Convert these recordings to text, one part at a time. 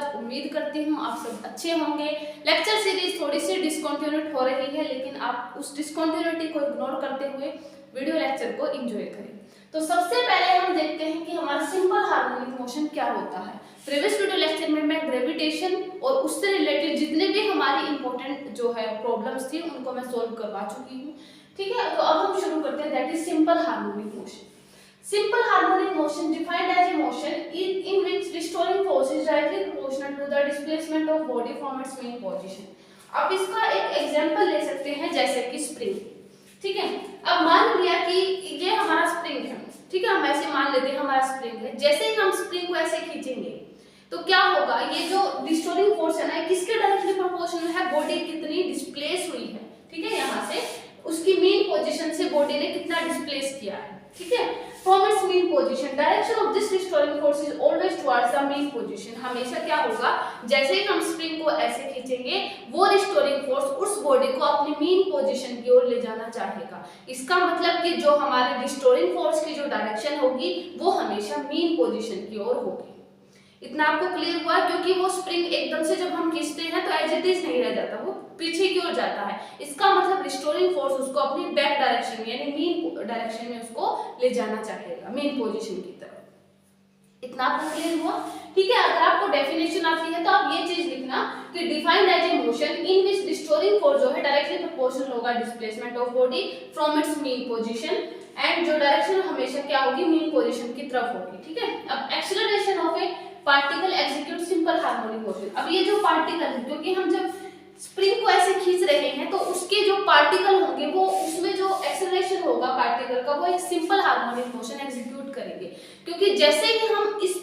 धन्यवाद। उम्मीद करती हूँ आप सब अच्छे होंगे। लेक्चर सीरीज थोड़ी सी डिसकंटिन्यूट हो रही है, लेकिन आप उस डिसकंटिन्यूटी को इग्नोर करते हुए वीडियो लेक्चर को एंजॉय करें। तो सबसे पहले हम देखते हैं कि हमारा सिंपल हार्मोनिक मोशन क्या होता है। प्रीवियस वीडियो लेक्चर में मैं ग्रेविटेशन और उससे रिलेटेड जितने भी हमारी इंपॉर्टेंट जो है प्रॉब्लम्स थी उनको मैं सोल्व करवा चुकी हूँ। ठीक है, तो अब हम शुरू करते हैं, that is simple harmonic motion. Simple harmonic motion defined as a motion in which restoring force is directly proportional to the displacement of body from its main position। अब इसका एक एग्जांपल ले सकते हैं जैसे कि स्प्रिंग। ठीक है, अब मान लिया कि ये हमारा स्प्रिंग है। ठीक है, हम ऐसे मान लेते हैं हमारा स्प्रिंग है। जैसे ही हम स्प्रिंग को ऐसे खींचेंगे तो क्या होगा, ये जो रिस्टोरिंग फोर्स है ना, किसके डायरेक्टली प्रोपोर्शनल है, बॉडी कितनी डिस्प्लेस हुई है। ठीक है, यहाँ से उसकी मेन पोजीशन से बॉडी ने कितना डिस्प्लेस किया है। ठीक है, from its mean position direction of this restoring force is always towards the mean position। हमेशा क्या होगा, जैसे ही हम स्प्रिंग को ऐसे खींचेंगे वो रिस्टोरिंग फोर्स उस बॉडी को अपनी मेन पोजीशन की ओर ले जाना चाहेगा। इसका मतलब कि जो हमारे रिस्टोरिंग फोर्स की जो डायरेक्शन होगी वो हमेशा मेन पोजीशन की ओर होगी। इतना आपको क्लियर हुआ, क्योंकि वो स्प्रिंग एकदम से जब हम खींचते हैं तो एज इट इज नहीं रह जाता, वो पीछे की ओर जाता है। इसका मतलब रिस्टोरिंग फोर्स उसको अपनी बैक डायरेक्शन में यानी मेन डायरेक्शन में उसको ले जाना चाहेगा, मेन पोजीशन की तरफ। इतना आपको क्लियर हुआ। ठीक है, अगर आपको डेफिनेशन आती है तो आप ये चीज लिखना कि defined as a motion in which restoring force जो है डायरेक्टली प्रोपोर्शनल होगा displacement of body from its mean position, and जो डायरेक्शन हमेशा क्या होगी, मेन पोजीशन की तरफ होगी। ठीक है, अब acceleration of a particle execute simple harmonic motion. अब ये जो पार्टिकल है, क्योंकि हम जब स्प्रिंग को ऐसे खींच रहे हैं तो उसके जो पार्टिकल होंगे वो उसमें जो एक्सेलरेशन होगा पार्टिकल का वो एक सिंपल हार्मोनिक मोशन एग्जीक्यूट करेंगे। क्योंकि जैसे ही हम इस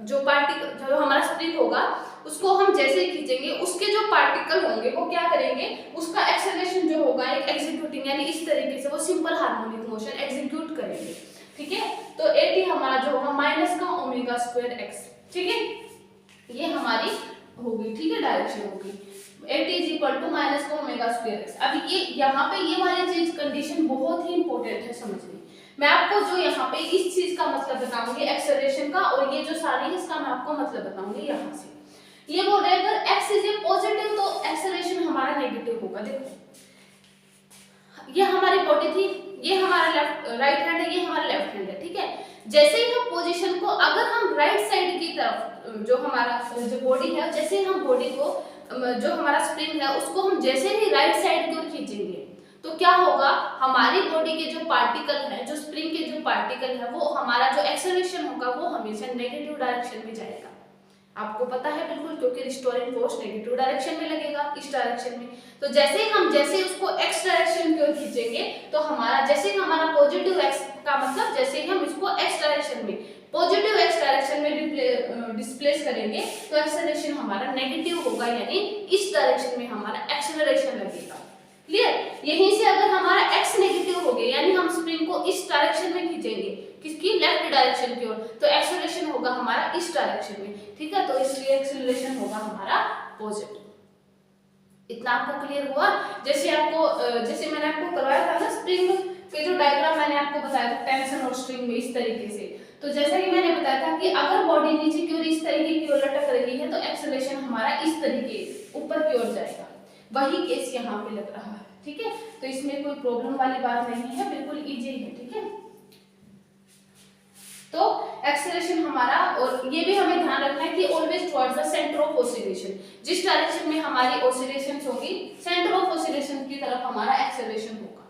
जो पार्टिकल जो हमारा स्प्रिंग होगा उसको हम जैसे ही खींचेंगे उसके जो पार्टिकल होंगे वो क्या करेंगे, उसका एक्सेलरेशन जो होगा एक एग्जीक्यूटिंग यानी इस तरीके से वो सिंपल हार्मोनिक मोशन एग्जीक्यूट करेंगे। ठीक है, तो AT हमारा जो होगा माइनस का ओमेगा स्क्वायर एक्स। ठीक है, ये हमारी होगी। ठीक है, डायरेक्शन होगी AT is equal to minus का ओमेगा स्क्वायर एक्स। अब ये यहाँ पे ये वाली चीज कंडीशन बहुत ही इंपॉर्टेंट है समझनी। मैं आपको जो यहाँ पे इस चीज का मतलब बताऊंगी एक्सेलरेशन का, और ये जो सारी है इसका मैं आपको मतलब बताऊंगी। यहाँ से ये बोल रहे हैं अगर x इज ए पॉजिटिव तो एक्सेलरेशन हमारा नेगेटिव होगा। देखो ये हमारी बॉडी थी, ये हमारा राइट हैंड है, ये हमारा लेफ्ट हैंड है। ठीक है, जैसे ही हम पोजीशन को अगर हम राइट साइड की तरफ जो हमारा जो बॉडी है, जैसे ही हम बॉडी को जो हमारा स्प्रिंग है उसको हम जैसे ही राइट साइड की ओर खींचेंगे तो क्या होगा, हमारी बॉडी के जो पार्टिकल है, जो स्प्रिंग के जो पार्टिकल है, वो हमारा जो एक्सेलरेशन होगा वो हमेशा नेगेटिव डायरेक्शन में जाएगा। आपको पता है बिल्कुल, क्योंकि रिस्टोरिंग फोर्स नेगेटिव डायरेक्शन में लगेगा, इस डायरेक्शन में। तो जैसे ही उसको एक्स डायरेक्शन की ओर खींचेंगे तो हमारा जैसे ही हमारा पॉजिटिव एक्स का मतलब जैसे ही हम इसको एक्स डायरेक्शन में पॉजिटिव एक्स डायरेक्शन में डिस्प्लेस करेंगे तो एक्सेलरेशन हमारा नेगेटिव होगा, यानी इस डायरेक्शन में हमारा एक्सेलरेशन लगेगा। क्लियर, यहीं से अगर हमारा एक्स नेगेटिव हो गया यानी हम स्प्रिंग को इस डायरेक्शन में खींचेंगे, किसकी, लेफ्ट डायरेक्शन की ओर, तो एक्सेलरेशन होगा हमारा इस डायरेक्शन में। ठीक है, तो इसलिए एक्सेलरेशन होगा हमारा पॉजिटिव। इतना आपको क्लियर हुआ। जैसे मैंने आपको करवाया था ना स्प्रिंग के जो डायग्राम मैंने आपको बताया था टेंशन और स्ट्रिंग में इस तरीके से, तो जैसा कि मैंने बताया था कि अगर बॉडी नीचे की ओर इस तरीके की ओर लटक रही है तो एक्सेलरेशन हमारा इस तरीके ऊपर की ओर जाएगा। वही केस यहाँ पे लग रहा है। ठीक है, तो इसमें कोई प्रॉब्लम वाली बात नहीं है, बिल्कुल इजी है। ठीक है, तो एक्सेलरेशन हमारा, और ये भी हमें ध्यान रखना है कि always towards the centre of oscillation, जिस डायरेक्शन में हमारी ऑसिलेशंस होगी सेंटर ऑफ ऑसिलेशन की तरफ हमारा एक्सेलरेशन होगा।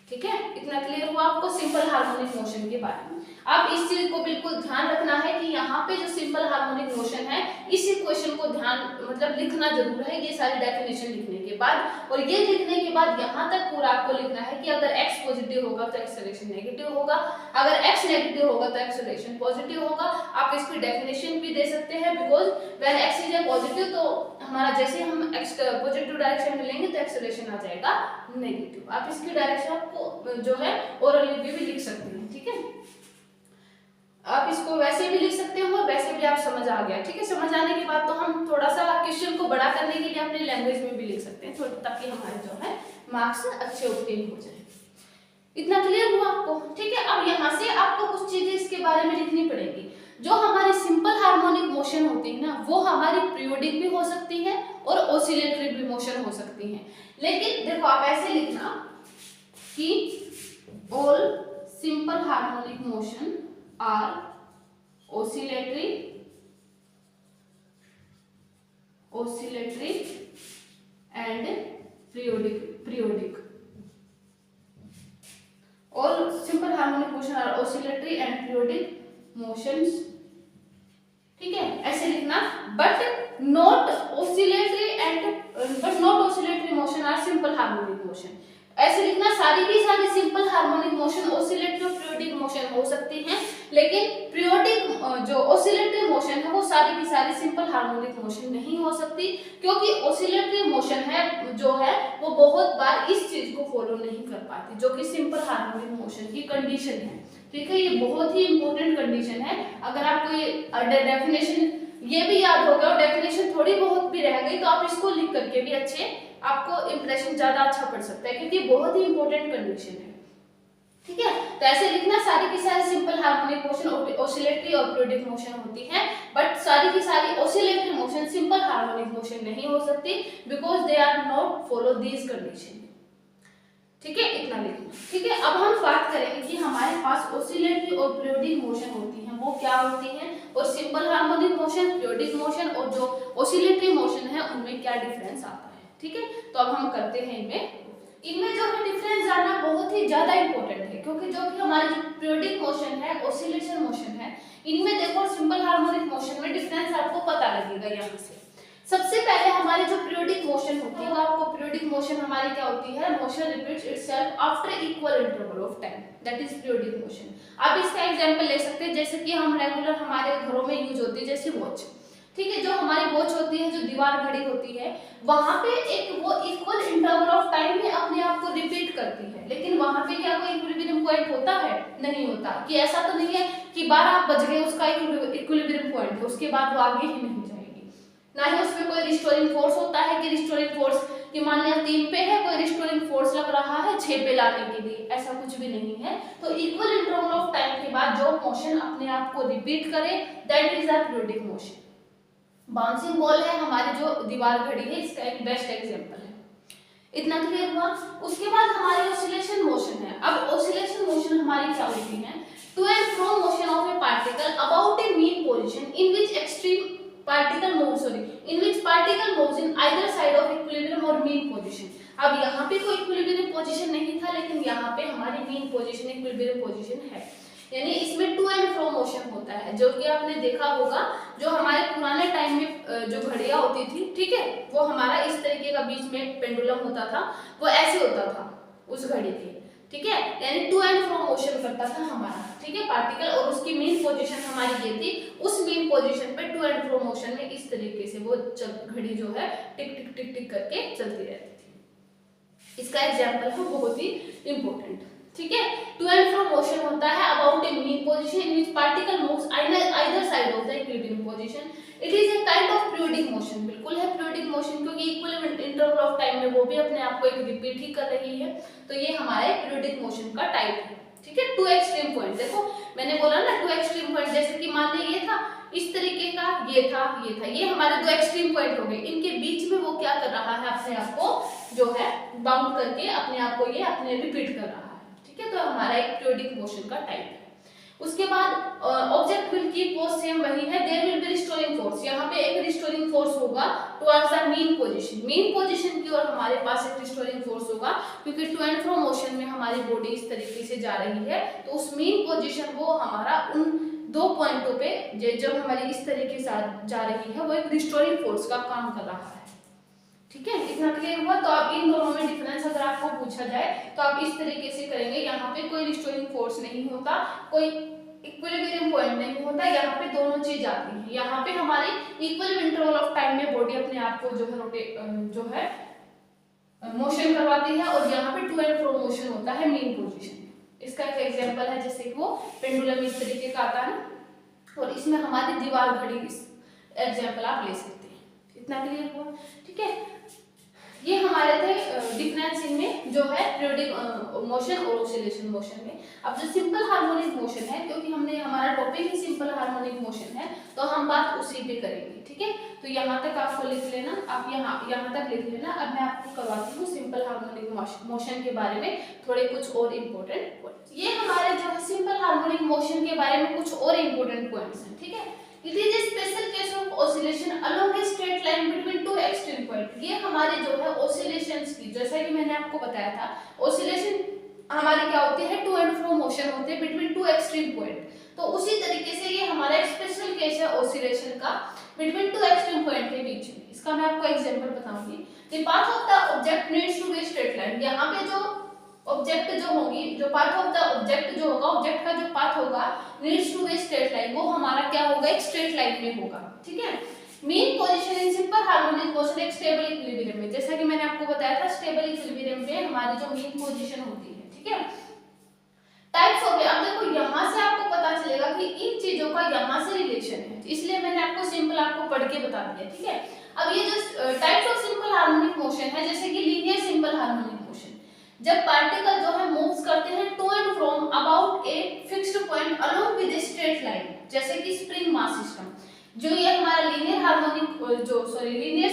ठीक है, इतना क्लियर हुआ आपको सिंपल हार्मोनिक मोशन के बारे में। अब इस चीज को बिल्कुल ध्यान रखना है कि यहाँ पे जो सिंपल हार्मोनिक मोशन है इस इक्वेशन को ध्यान मतलब लिखना जरूर है, ये सारी डेफिनेशन लिखने के बाद, और ये लिखने के बाद यहाँ तक पूरा आपको लिखना है कि अगर x पॉजिटिव होगा तो एक्सेलरेशन नेगेटिव होगा, अगर x नेगेटिव होगा तो एक्सेलरेशन पॉजिटिव होगा। आप इसकी डेफिनेशन भी दे सकते हैं, because when x is a positive तो हमारा जैसे हम x पॉजिटिव डायरेक्शन में लेंगे तो एक्सेलरेशन आ जाएगा नेगेटिव। आप इसकी डायरेक्शन आपको जो है ओरली भी लिख सकते हैं। ठीक है, आप इसको वैसे भी लिख सकते हो और वैसे भी आप समझ आ गया। ठीक है, समझ आने के बाद तो हम थोड़ा सा क्वेश्चन को बड़ा करने के लिए अपने लैंग्वेज में भी लिख सकते हैं, ताकि हमारे जो है मार्क्स अच्छे ऑब्टेन हो जाए। इतना क्लियर हुआ आपको? ठीक है, अब यहाँ से आपको कुछ चीजें इसके बारे में लिखनी पड़ेगी। जो हमारी सिंपल हार्मोनिक मोशन होती है ना, वो हमारी पीरियोडिक भी हो सकती है और ऑसिलेटरी भी मोशन हो सकती है। लेकिन देखो आप ऐसे लिखना कि all simple harmonic motion are oscillatory and periodic. All simple harmonic motion are oscillatory and periodic motions, ठीक है, ऐसे लिखना। but not oscillatory motion are simple harmonic motion, ऐसे लिखना। सारी की सारी सिंपल हार्मोनिक मोशन ऑसिलेटरी और पीरियोडिक मोशन हो सकती हैं, लेकिन पीरियोडिक जो ऑसिलेटरी मोशन है वो सारी की सारी सिंपल हार्मोनिक मोशन नहीं हो सकती, क्योंकि ऑसिलेटरी मोशन है जो है वो बहुत बार इस चीज को फॉलो नहीं कर पाती जो कि सिंपल हार्मोनिक मोशन की कंडीशन है। ठीक है, ये बहुत ही इंपॉर्टेंट कंडीशन है। अगर आपको ये डेफिनेशन ये भी याद होगा और डेफिनेशन थोड़ी बहुत भी रह गई तो आप इसको लिख करके भी अच्छे आपको इंप्रेशन ज्यादा अच्छा पड़ सकता है, क्योंकि बहुत ही इंपॉर्टेंट कंडीशन है। ठीक है, तो ऐसे लिखना। सारी की सारी सिंपल हार्मोनिक मोशन ऑसिलेटरी और पीरियोडिक मोशन होती है, बट सारी की सारी oscillatory motion simple harmonic motion नहीं हो सकती, because they are not follow these condition. ठीक है, इतना लिखना। ठीक है, अब हम बात करेंगे कि हमारे पास ऑसिलेटरी और पीरियोडिक मोशन होती है वो क्या होती है, और simple harmonic motion, periodic motion और जो ऑसिलेटरी मोशन है उनमें क्या डिफरेंस आता है। ठीक है, तो अब हम करते हैं इनमें जो है डिफरेंस जानना बहुत ही ज्यादा इंपॉर्टेंट है, क्योंकि जो कि हमारी पीरियोडिक मोशन है, ऑसिलेशन मोशन है, इनमें देखो सिंपल हार्मोनिक मोशन में डिफरेंस आपको पता लगेगा यहाँ से। सबसे पहले हमारे जो पीरियोडिक मोशन होती है वो आपको पीरियोडिक मोशन हमारी क्या होती है, motion repeats itself after equal interval of time, that is periodic motion. आप इसका एग्जांपल ले सकते हैं, जैसे कि हम रेगुलर हमारे घरों में यूज होती है जैसे वॉच। ठीक है, जो हमारी वॉच होती है, जो दीवार घड़ी होती है, वहां पे एक वो इक्वल इंटरवल ऑफ टाइम में अपने आप को रिपीट करती है, लेकिन वहां पे क्या कोई इक्विलिब्रियम पॉइंट होता है? नहीं होता। कि ऐसा तो नहीं है कि 12 बज गए उसका इक्विलिब्रियम पॉइंट है, उसके बाद वो आगे ही नहीं जाएगी। ना ही उसमें कोई रिस्टोरिंग फोर्स होता है कि रिस्टोरिंग फोर्स कि मान लिया 3 पे है, कोई रिस्टोरिंग फोर्स लग रहा है 6 पे लाने के लिए, ऐसा कुछ भी नहीं है। तो इक्वल इंटरवल ऑफ टाइम के बाद जो मोशन अपने आप को रिपीट करे, that is a periodic motion. Bouncing ball है हमारी जो दीवार घड़ी है, इसका एक बेस्ट एग्जांपल है। इतना क्लियर हुआ। उसके बाद हमारी ऑसिलेशन मोशन है। अब ऑसिलेशन मोशन हमारी क्या होती है, to and fro motion of a particle about a mean position in which extreme particle moves in either side of equilibrium और मीन पोजीशन। अब यहाँ पे कोई इक्विलिब्रियम पोजीशन नहीं था, लेकिन यहाँ पे हमारी मीन पोजीशन इक्विलिब्रियम पोजीशन है, यानी इसमें टू एंड फ्रो मोशन होता है, जो कि आपने देखा होगा जो हमारे पुराने टाइम में जो घड़ियां होती थी, ठीक है, वो हमारा इस तरीके का बीच में पेंडुलम होता था, वो ऐसे होता था उस घड़ी के। ठीक है, यानी टू एंड फ्रो मोशन करता था हमारा, ठीक है, पार्टिकल, और उसकी मेन पोजीशन हमारी ये थी। उस मेन पोजीशन पे टू एंड फ्रो मोशन में इस तरीके से वो घड़ी जो है टिक टिक टिक टिक करके चलती रहती थी। इसका एग्जाम्पल है बहुत ही इंपॉर्टेंट। ठीक है, टू एंड फ्रो मोशन होता है about a mean position in which particle moves either side of the equilibrium position. It is a kind of periodic motion. बिल्कुल है पीरियोडिक मोशन, क्योंकि इक्वल इंटरवल ऑफ टाइम में वो भी अपने आप को एक रिपीट ही कर रही है, तो ये हमारे पीरियोडिक मोशन का टाइप है। ठीक है, टू एक्सट्रीम पॉइंट, देखो मैंने बोला ना टू एक्सट्रीम पॉइंट, जैसे कि मान लीजिए ये था इस तरीके का, ये था, ये हमारे दो एक्सट्रीम पॉइंट हो गए, इनके बीच में वो क्या कर रहा है, अपने आप को जो है बाउंड करके अपने आप को ये अपने रिपीट कर रहा है। ठीक है, तो हमारा एक पीरियोडिक मोशन का टाइप है। उसके बाद ऑब्जेक्ट विल कीप वो सेम वही है, there will be restoring force, यहाँ पे एक रिस्टोरिंग फोर्स होगा towards the mean position, mean position की ओर हमारे पास एक रिस्टोरिंग फोर्स होगा, क्योंकि टू एंड फ्रो मोशन में हमारी बॉडी इस तरीके से जा रही है, तो उस मीन पोजीशन वो हमारा उन दो पॉइंटों पे जब हमारी इस तरीके से जा रही है, वो एक रिस्टोरिंग फोर्स का काम कर रहा है। ठीक है, इतना क्लियर हुआ। तो आप इन दोनों में डिफरेंस अगर आपको पूछा जाए तो आप इस तरीके से करेंगे, यहाँ पे कोई रिस्टोरिंग फोर्स नहीं होता, कोई इक्विलिब्रियम पॉइंट नहीं होता, यहाँ पे दोनों चीज आती है। यहाँ पे हमारी इक्वल इंटरवल ऑफ टाइम में बॉडी अपने आप को जो है जो है मोशन करवाती है, और यहाँ पे टू एंड फ्रो मोशन होता है मीन पोजीशन में। इसका एक एग्जांपल है, जैसे कि वो पेंडुलम इस तरीके का आता है, और इसमें हमारी दीवार घड़ी इस एग्जांपल आप ले सकते हैं। इतना क्लियर हुआ। ठीक है, ये हमारे थे डिफरेंस इनमें जो है पीरियोडिक मोशन और ऑसिलेशन मोशन में। अब जो सिंपल हार्मोनिक मोशन है, क्योंकि हमने हमारा टॉपिक ही सिंपल हार्मोनिक मोशन है, तो हम बात उसी पे करेंगे, ठीक है। तो यहाँ तक आपको लिख लेना, आप यहाँ तक लिख लेना। अब मैं आपको करवाती हूँ सिंपल हार्मोनिक मोशन के बारे में थोड़े कुछ और इम्पोर्टेंट पॉइंट्स। ये हमारे जो है सिंपल हार्मोनिक मोशन के बारे में कुछ और इम्पोर्टेंट पॉइंट्स हैं, ठीक है। It is a special case of oscillation along a straight line between two extreme point। ये हमारे जो है oscillations की, जैसा कि मैंने आपको बताया था, oscillation हमारी क्या होती है, टू एंड फ्रो मोशन होते हैं बिटवीन टू एक्सट्रीम पॉइंट। तो उसी तरीके से ये हमारा एक स्पेशल केस है oscillation का बिटवीन टू एक्सट्रीम पॉइंट के बीच में। इसका मैं आपको एग्जांपल बताऊंगी। The path of the object needs to be straight line। यहाँ पे जो ऑब्जेक्ट जो होगी, जो पाथ ऑफ द ऑब्जेक्ट जो होगा, ऑब्जेक्ट का जो पाथ होगा needs to be straight line, वो हमारा क्या होगा, एक स्ट्रेट लाइन में होगा, ठीक है। Mean position in simple harmonic motion एक स्टेबल इक्विलिब्रियम में, जैसा कि मैंने आपको बताया था स्टेबल इक्विलिब्रियम पे हमारी जो मीन पोजीशन होती है, ठीक है। टाइप्स हो गए। अब देखो यहाँ से आपको पता चलेगा कि इन चीजों का यहाँ से रिलेशन है, इसलिए मैंने आपको सिंपल आपको पढ़ के बता दिया, ठीक है। अब ये जो types of simple harmonic motion है, जैसे कि लीनियर सिंपल हार्मोनिक मोशन, जब पार्टिकल जो है मूव्स करते हैं to and from about a fixed point along with a straight line, जैसे कि स्प्रिंग मास सिस्टम। जो ये हमारा लीनियर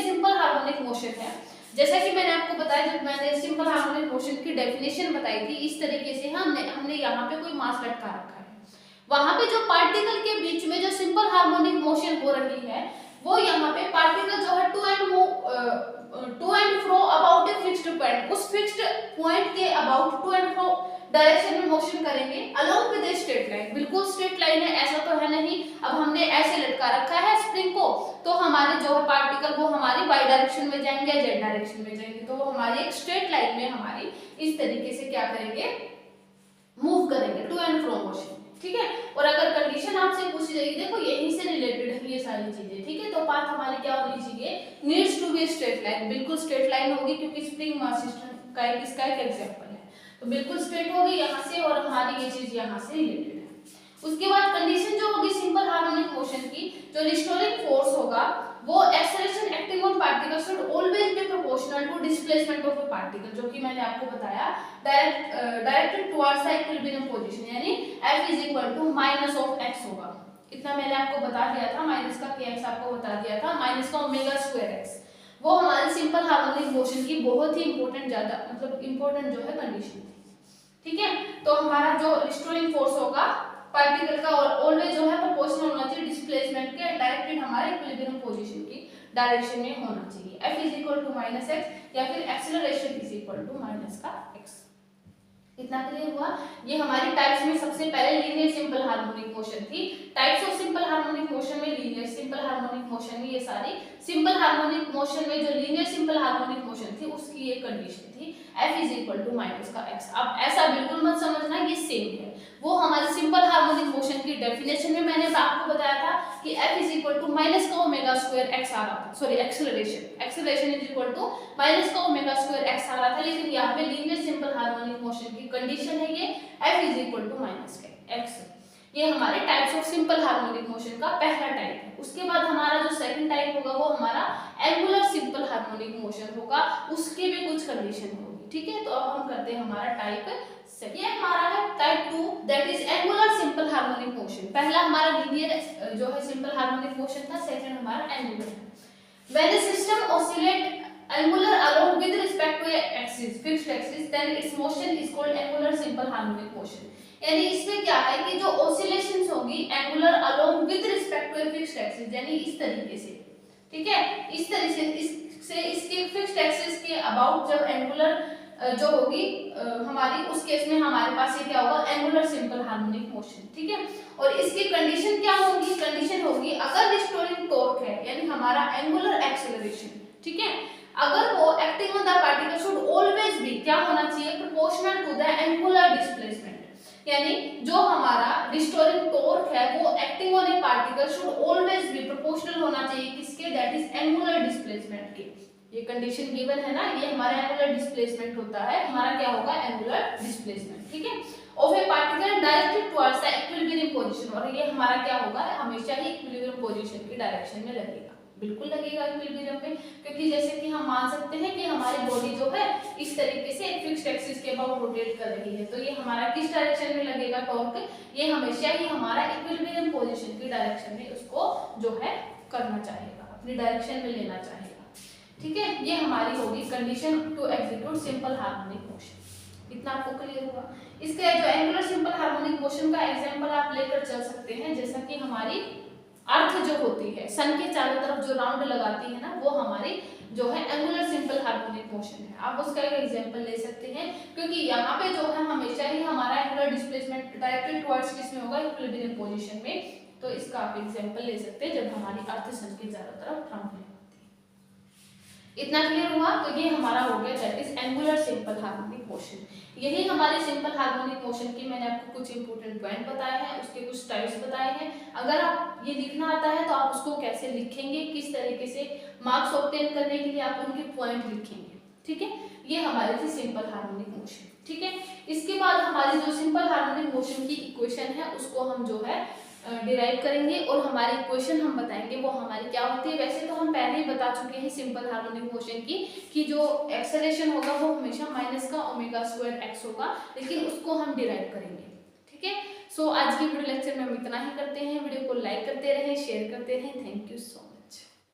सिंपल हार्मोनिक मोशन है, जैसा कि मैंने आपको बताया, जब मैंने सिंपल हार्मोनिक मोशन की डेफिनेशन बताई थी, इस तरीके से हमने यहाँ पे कोई मास लटका रखा है, वहां पे जो पार्टिकल के बीच में जो सिंपल हार्मोनिक मोशन हो रही है, वो यहाँ पे पार्टिकल जो है to and fro about a fixed point, उस फिक्स्ड पॉइंट के अबाउट टू एंड फ्रो डायरेक्शन में मोशन करेंगे along with a straight line. बिल्कुल स्ट्रेट लाइन है ऐसा तो है नहीं, अब हमने ऐसे लटका रखा है स्प्रिंग को, तो हमारे जो है पार्टिकल वो हमारी वाई डायरेक्शन में जाएंगे, जेड डायरेक्शन में जाएंगे, तो वो हमारी एक स्ट्रेट लाइन में हमारी इस तरीके से क्या करेंगे, मूव करेंगे टू एंड फ्रो मोशन, ठीक है। और अगर कंडीशन आपसे पूछी जाएगी, देखो यहीं से रिलेटेड है ये सारी चीजें, ठीक है। तो पाथ हमारी क्या होनी चाहिए, needs to be straight line, बिल्कुल स्ट्रेट लाइन होगी, क्योंकि स्प्रिंग मास सिस्टम का इसका एक एग्जांपल है, तो बिल्कुल स्ट्रेट होगी यहाँ से, और हमारी ये चीज यहाँ से रिलेटेड है। उसके बाद कंडीशन जो होगी सिंपल हार्मोनिक मोशन की, जो रिस्टोरिंग फोर्स होगा, वो acceleration acting on particle should always be proportional to displacement of a particle, जो कि मैंने आपको बताया, directed towards the equilibrium position, यानी F is equal to minus of x होगा। इतना मैंने आपको बता दिया था, माइनस का kx आपको बता दिया था, माइनस का ओमेगा स्क्वायर x, वो हमारी सिंपल हार्मोनिक मोशन की बहुत ही इंपॉर्टेंट, ज्यादा मतलब इंपॉर्टेंट जो है कंडीशन थी, ठीक है। तो हमारा जो रिस्टोरिंग फोर्स होगा पार्टिकल का ऑलवेज जो है प्रोपोर्शनल होना चाहिए डिस्प्लेसमेंट के, डायरेक्टेड हमारे इक्विलिब्रियम पोजीशन की डायरेक्शन में होना चाहिए। F is equal to minus x, या फिर acceleration is equal to minus का x। इतना क्लियर हुआ। ये हमारी टाइप्स में सबसे पहले लीनियर सिंपल हार्मोनिक मोशन थी। Types of simple harmonic motion में लीनियर सिंपल हार्मोनिक मोशन में ये सारी, सिंपल हार्मोनिक मोशन में जो लीनियर सिंपल हार्मोनिक मोशन थी उसकी ये कंडीशन थी, F is equal to minus का x। अब ऐसा बिल्कुल मत समझना ये सेम है, वो हमारी सिंपल हार्मोनिक मोशन की डेफिनेशन में मैंने आपको बताया था कि F is equal to minus का ओमेगा स्क्वायर x आ रहा था, sorry acceleration is equal to minus का ओमेगा स्क्वायर x आ रहा था, लेकिन यहाँ पे लीनियर सिंपल हार्मोनिक मोशन की कंडीशन है ये F is equal to minus का x। ये हमारे types of simple harmonic motion का पहला टाइप है। उसके बाद हमारा जो सेकंड टाइप होगा वो हमारा एंगुलर सिंपल हार्मोनिक मोशन होगा, उसके भी कुछ कंडीशन होगी, ठीक है। तो अब हम करते हैं हमारा टाइप सेकंड, ये हमारा है type 2, that is angular simple harmonic motion. पहला हमारा लीनियर जो है सिंपल हार्मोनिक मोशन था, सेकंड हमारा एंगुलर है। When the system oscillate angular along with respect to a axis, fixed axis, then its motion is called angular simple harmonic motion। यानी इसमें क्या है कि जो oscillations होगी angular along with respect to a fixed axis, यानी इस तरीके से, ठीक है, इस तरीके से इसके fixed axis के about जब angular जो होगी हमारी, उस केस में हमारे पास ये क्या होगा, एंगुलर सिंपल हार्मोनिक मोशन, ठीक है। और इसकी कंडीशन क्या होगी, कंडीशन होगी अगर रिस्टोरिंग टॉर्क है, यानी हमारा एंगुलर एक्सेलरेशन, ठीक है, अगर वो acting on the particle should always be क्या होना चाहिए, proportional to the angular displacement, यानी जो हमारा रिस्टोरिंग टॉर्क है वो acting on a particle should always be proportional होना चाहिए किसके, दैट इज एंगुलर डिस्प्लेसमेंट के। ये कंडीशन गिवन है ना, ये हमारा एंगुलर डिस्प्लेसमेंट होता है, हमारा क्या होगा, एंगुलर डिस्प्लेसमेंट, ठीक है, of a particle directed towards the equilibrium position. और ये हमारा क्या होगा, हमेशा ही इक्विलिब्रियम पोजीशन की डायरेक्शन में लगेगा, बिल्कुल लगेगा इक्विलिब्रियम में, क्योंकि जैसे कि हम मान सकते हैं कि हमारी बॉडी जो है इस तरीके से एक फिक्स्ड एक्सिस के अबाउट रोटेट कर रही है, तो ये हमारा किस डायरेक्शन में लगेगा टॉर्क, ये हमेशा ही हमारा इक्विलिब्रियम पोजीशन की डायरेक्शन में उसको जो है करना चाहेगा, अपनी डायरेक्शन में लेना चाहेगा। ठीक है, ये हमारी होगी condition to execute simple harmonic motion. इतना आपको क्लियर हुआ। इसके जो एंगुलर सिंपल हार्मोनिक मोशन का एग्जांपल आप लेकर चल सकते हैं, जैसा कि हमारी अर्थ जो होती है सन के चारों तरफ जो राउंड लगाती है ना, वो हमारी जो है एंगुलर सिंपल हार्मोनिक मोशन है। आप उसका एक एग्जांपल ले सकते हैं, क्योंकि यहाँ पे जो है हमेशा ही हमारा एंगुलर डिस्प्लेसमेंट डायरेक्टेड टुवर्ड्स किस में होगा, इक्विलिब्रियम पोजीशन में। तो इसका आप एग्जांपल ले सकते हैं जब हमारी अर्थ सन के चारों तरफ राउंड लगाती है। इतना क्लियर हुआ। तो ये हमारा हो गया that is angular simple harmonic motion. यही हमारी सिंपल हार्मोनिक मोशन की मैंने आपको कुछ इंपॉर्टेंट पॉइंट बताए हैं, उसके कुछ टाइप्स बताए हैं। अगर आप ये लिखना आता है तो आप उसको कैसे लिखेंगे, किस तरीके से मार्क्स ऑब्टेन करने के लिए आप उनके पॉइंट लिखेंगे। ठीक है, ये हमारी थी सिंपल हार्मोनिक मोशन। ठीक है, इसके बाद हमारी जो सिंपल हार्मोनिक मोशन की इक्वेशन है उसको हम जो है डिराइव करेंगे, और हमारी इक्वेशन हम बताएंगे वो हमारी क्या होती है। वैसे तो हम पहले ही बता चुके हैं सिंपल हार्मोनिक मोशन की कि जो एक्सेलरेशन होगा वो हमेशा माइनस का ओमेगा स्क्वायर एक्स होगा, लेकिन उसको हम डिराइव करेंगे। ठीक है, सो आज की वीडियो लेक्चर में हम इतना ही करते हैं। वीडियो को लाइक करते रहें, शेयर करते रहें। Thank you so much.